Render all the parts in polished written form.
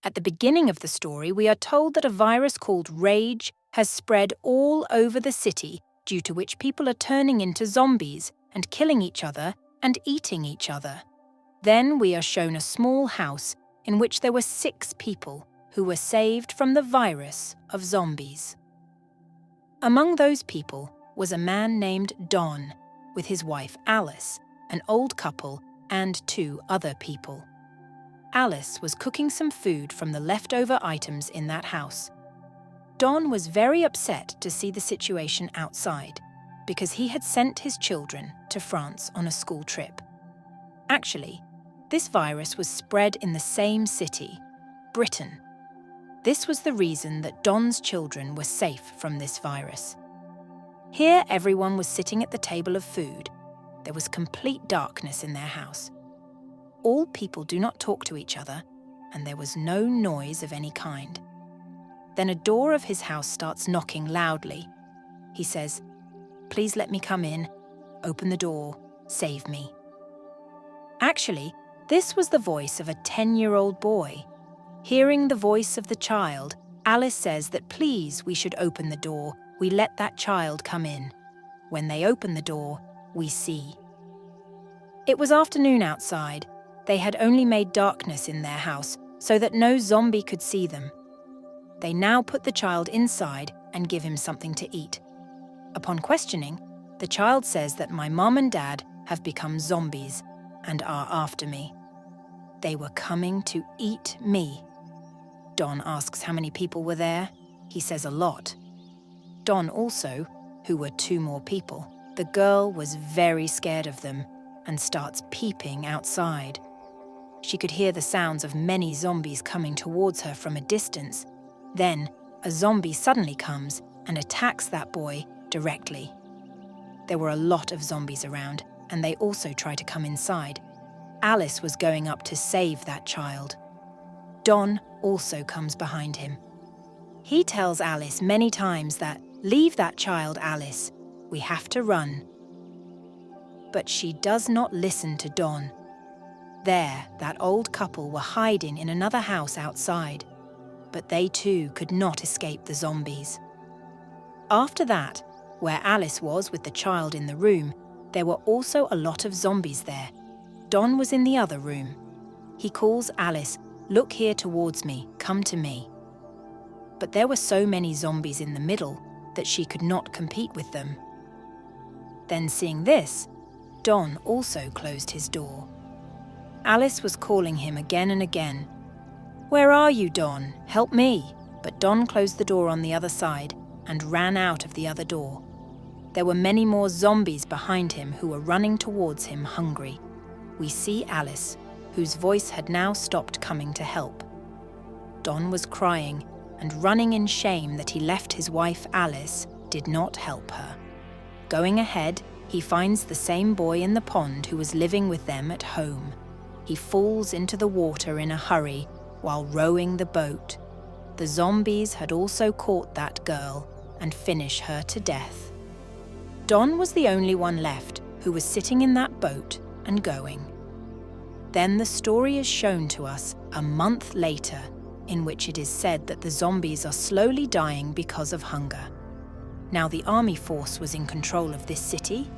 At the beginning of the story, we are told that a virus called rage has spread all over the city, due to which people are turning into zombies and killing each other and eating each other. Then we are shown a small house in which there were 6 people who were saved from the virus of zombies. Among those people was a man named Don, with his wife Alice, an old couple, and 2 other people. Alice was cooking some food from the leftover items in that house. Don was very upset to see the situation outside, because he had sent his children to France on a school trip. Actually, this virus was spread in the same city, Britain. This was the reason that Don's children were safe from this virus. Here everyone was sitting at the table of food. There was complete darkness in their house. All people do not talk to each other, and there was no noise of any kind. Then a door of his house starts knocking loudly. He says, "Please let me come in. Open the door. Save me." Actually, this was the voice of a 10-year-old boy. Hearing the voice of the child, Alice says that please we should open the door. We let that child come in. When they open the door, we see. It was afternoon outside. They had only made darkness in their house so that no zombie could see them. They now put the child inside and give him something to eat. Upon questioning, the child says that my mom and dad have become zombies and are after me. They were coming to eat me. Don asks how many people were there. He says a lot. Don also, who were 2 more people. The girl was very scared of them and starts peeping outside. She could hear the sounds of many zombies coming towards her from a distance. Then, a zombie suddenly comes and attacks that boy directly. There were a lot of zombies around, and they also try to come inside. Alice was going up to save that child. Don also comes behind him. He tells Alice many times that, "Leave that child, Alice. We have to run." But she does not listen to Don. There, that old couple were hiding in another house outside, but they too could not escape the zombies. After that, where Alice was with the child in the room, there were also a lot of zombies there. Don was in the other room. He calls Alice, "Look here towards me, come to me." But there were so many zombies in the middle that she could not compete with them. Then seeing this, Don also closed his door. Alice was calling him again and again. "Where are you, Don? Help me." But Don closed the door on the other side and ran out of the other door. There were many more zombies behind him who were running towards him hungry. We see Alice, whose voice had now stopped coming to help. Don was crying and running in shame that he left his wife Alice did not help her. Going ahead, he finds the same boy in the pond who was living with them at home. He falls into the water in a hurry while rowing the boat. The zombies had also caught that girl and finished her to death. Don was the only one left who was sitting in that boat and going. Then the story is shown to us a month later, in which it is said that the zombies are slowly dying because of hunger. Now the army force was in control of this city.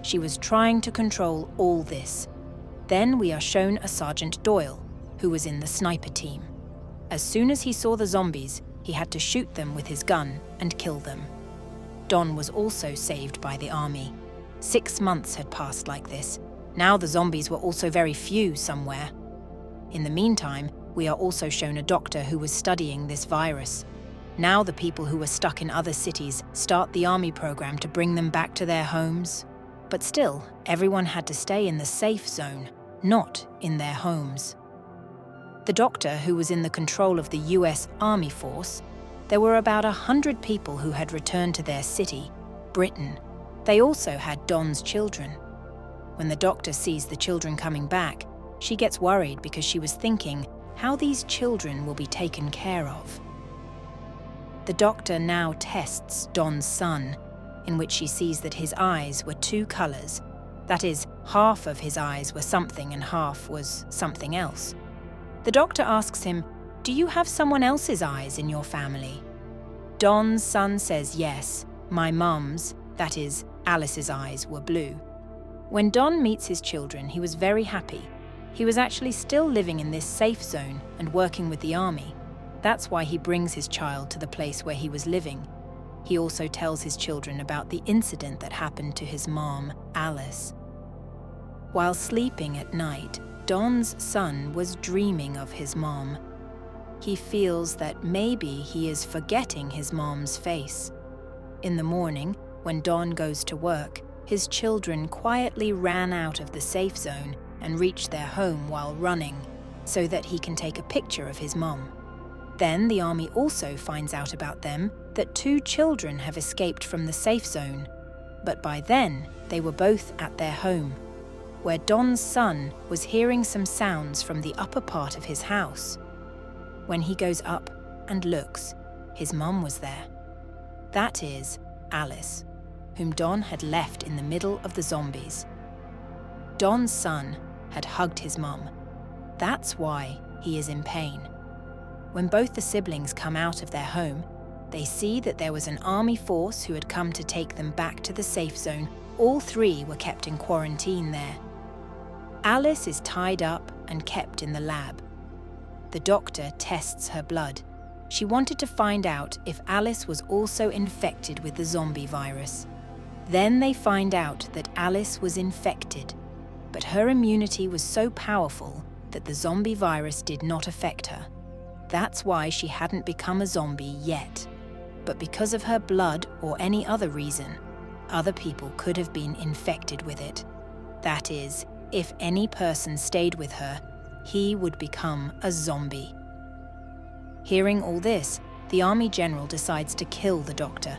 She was trying to control all this. Then we are shown a Sergeant Doyle, who was in the sniper team. As soon as he saw the zombies, he had to shoot them with his gun and kill them. Don was also saved by the army. 6 months had passed like this. Now the zombies were also very few somewhere. In the meantime, we are also shown a doctor who was studying this virus. Now the people who were stuck in other cities start the army program to bring them back to their homes. But still, everyone had to stay in the safe zone, not in their homes. The doctor who was in the control of the US Army Force, there were about 100 people who had returned to their city, Britain. They also had Don's children. When the doctor sees the children coming back, she gets worried because she was thinking how these children will be taken care of. The doctor now tests Don's son, in which she sees that his eyes were 2 colors. That is, half of his eyes were something and half was something else. The doctor asks him, "Do you have someone else's eyes in your family?" Don's son says yes, my mum's, that is, Alice's eyes were blue. When Don meets his children, he was very happy. He was actually still living in this safe zone and working with the army. That's why he brings his child to the place where he was living. He also tells his children about the incident that happened to his mom, Alice. While sleeping at night, Don's son was dreaming of his mom. He feels that maybe he is forgetting his mom's face. In the morning, when Don goes to work, his children quietly ran out of the safe zone and reached their home while running, so that he can take a picture of his mom. Then the army also finds out about them that 2 children have escaped from the safe zone, but by then they were both at their home, where Don's son was hearing some sounds from the upper part of his house. When he goes up and looks, his mom was there. That is Alice, whom Don had left in the middle of the zombies. Don's son had hugged his mom. That's why he is in pain. When both the siblings come out of their home, they see that there was an army force who had come to take them back to the safe zone. All 3 were kept in quarantine there. Alice is tied up and kept in the lab. The doctor tests her blood. She wanted to find out if Alice was also infected with the zombie virus. Then they find out that Alice was infected, but her immunity was so powerful that the zombie virus did not affect her. That's why she hadn't become a zombie yet. But because of her blood or any other reason, other people could have been infected with it. That is, if any person stayed with her, he would become a zombie. Hearing all this, the army general decides to kill the doctor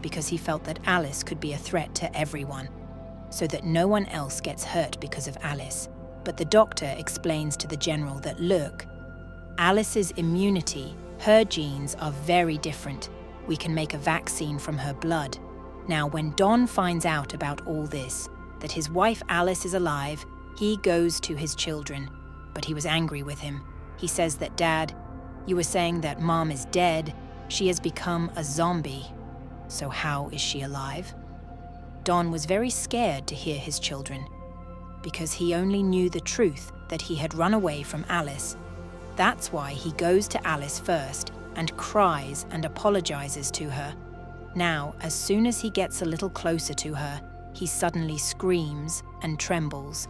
because he felt that Alice could be a threat to everyone, so that no one else gets hurt because of Alice. But the doctor explains to the general that, look, Alice's immunity, her genes are very different. We can make a vaccine from her blood. Now, when Don finds out about all this, that his wife Alice is alive, he goes to his children, but he was angry with him. He says that, Dad, you were saying that Mom is dead. She has become a zombie. So how is she alive? Don was very scared to hear his children, because he only knew the truth that he had run away from Alice. That's why he goes to Alice first and cries and apologizes to her. Now, as soon as he gets a little closer to her, he suddenly screams and trembles,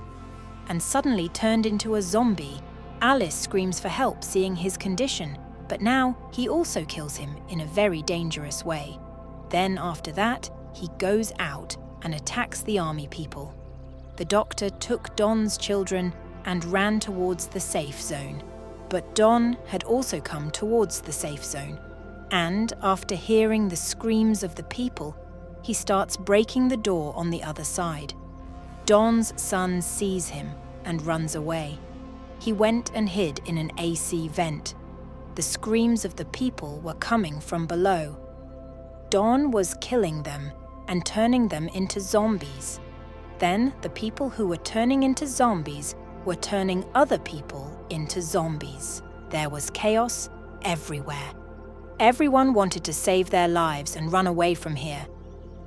and suddenly turned into a zombie. Alice screams for help, seeing his condition, but now he also kills him in a very dangerous way. Then after that, he goes out and attacks the army people. The doctor took Don's children and ran towards the safe zone. But Don had also come towards the safe zone, and after hearing the screams of the people, he starts breaking the door on the other side. Don's son sees him and runs away. He went and hid in an AC vent. The screams of the people were coming from below. Don was killing them and turning them into zombies. Then the people who were turning into zombies were turning other people into zombies. There was chaos everywhere. Everyone wanted to save their lives and run away from here.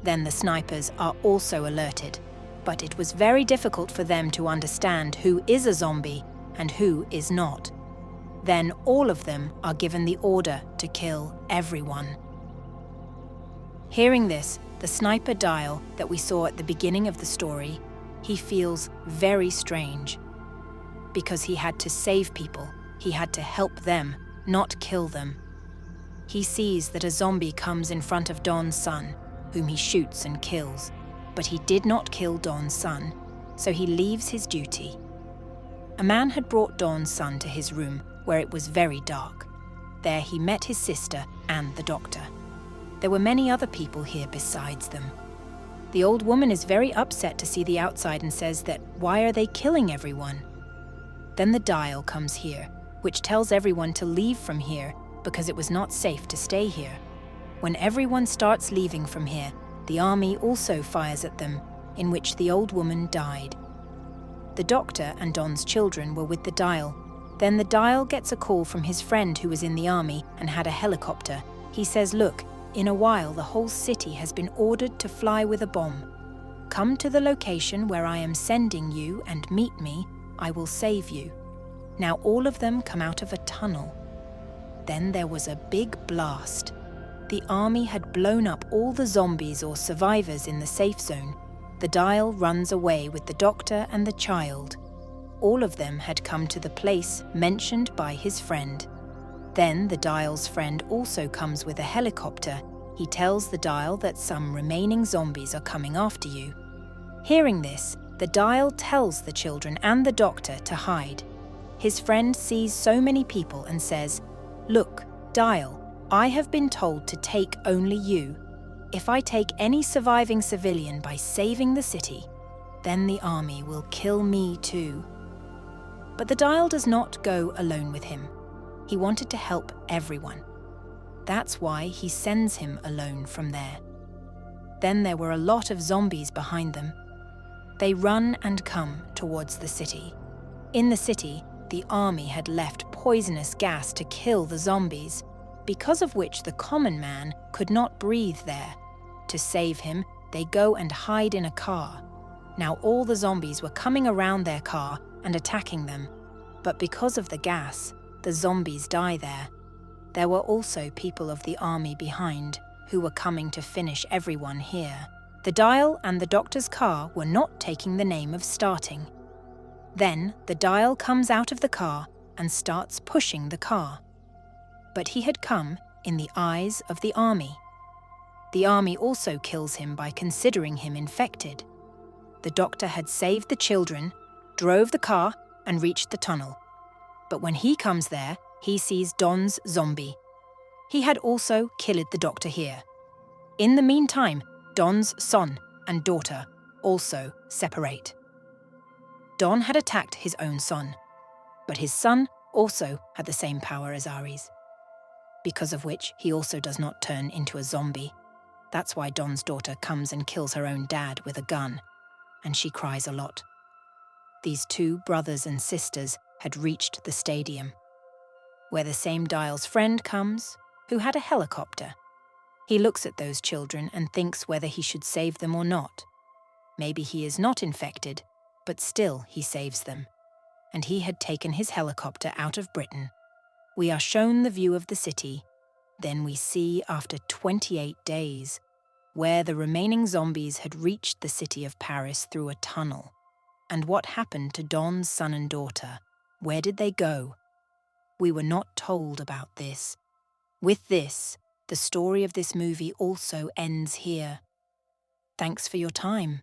Then the snipers are also alerted, but it was very difficult for them to understand who is a zombie and who is not. Then all of them are given the order to kill everyone. Hearing this, the sniper dial that we saw at the beginning of the story, he feels very strange. Because he had to save people, he had to help them, not kill them. He sees that a zombie comes in front of Don's son, whom he shoots and kills, but he did not kill Don's son, so he leaves his duty. A man had brought Don's son to his room, where it was very dark. There he met his sister and the doctor. There were many other people here besides them. The old woman is very upset to see the outside and says that, why are they killing everyone? Then the dial comes here, which tells everyone to leave from here because it was not safe to stay here. When everyone starts leaving from here, the army also fires at them, in which the old woman died. The doctor and Don's children were with the dial. Then the Dial gets a call from his friend who was in the army and had a helicopter. He says, "Look, in a while the whole city has been ordered to fly with a bomb. Come to the location where I am sending you and meet me. I will save you." Now all of them come out of a tunnel. Then there was a big blast. The army had blown up all the zombies or survivors in the safe zone. The Dial runs away with the doctor and the child. All of them had come to the place mentioned by his friend. Then the Dial's friend also comes with a helicopter. He tells the Dial that some remaining zombies are coming after you. Hearing this, the Dial tells the children and the doctor to hide. His friend sees so many people and says, "Look, Dial, I have been told to take only you. If I take any surviving civilian by saving the city, then the army will kill me too." But the Dial does not go alone with him. He wanted to help everyone. That's why he sends him alone from there. Then there were a lot of zombies behind them. They run and come towards the city. In the city, the army had left poisonous gas to kill the zombies, because of which the common man could not breathe there. To save him, they go and hide in a car. Now all the zombies were coming around their car and attacking them, but because of the gas, the zombies die there. There were also people of the army behind who were coming to finish everyone here. The Dial and the doctor's car were not taking the name of starting. Then the Dial comes out of the car and starts pushing the car. But he had come in the eyes of the army. The army also kills him by considering him infected. The doctor had saved the children, drove the car, and reached the tunnel. But when he comes there, he sees Don's zombie. He had also killed the doctor here. In the meantime, Don's son and daughter also separate. Don had attacked his own son, but his son also had the same power as Ares, because of which he also does not turn into a zombie. That's why Don's daughter comes and kills her own dad with a gun, and she cries a lot. These two brothers and sisters had reached the stadium, where the same Dial's friend comes, who had a helicopter. He looks at those children and thinks whether he should save them or not. Maybe he is not infected, but still he saves them. And he had taken his helicopter out of Britain. We are shown the view of the city. Then we see after 28 days, where the remaining zombies had reached the city of Paris through a tunnel. And what happened to Don's son and daughter? Where did they go? We were not told about this. With this, the story of this movie also ends here. Thanks for your time.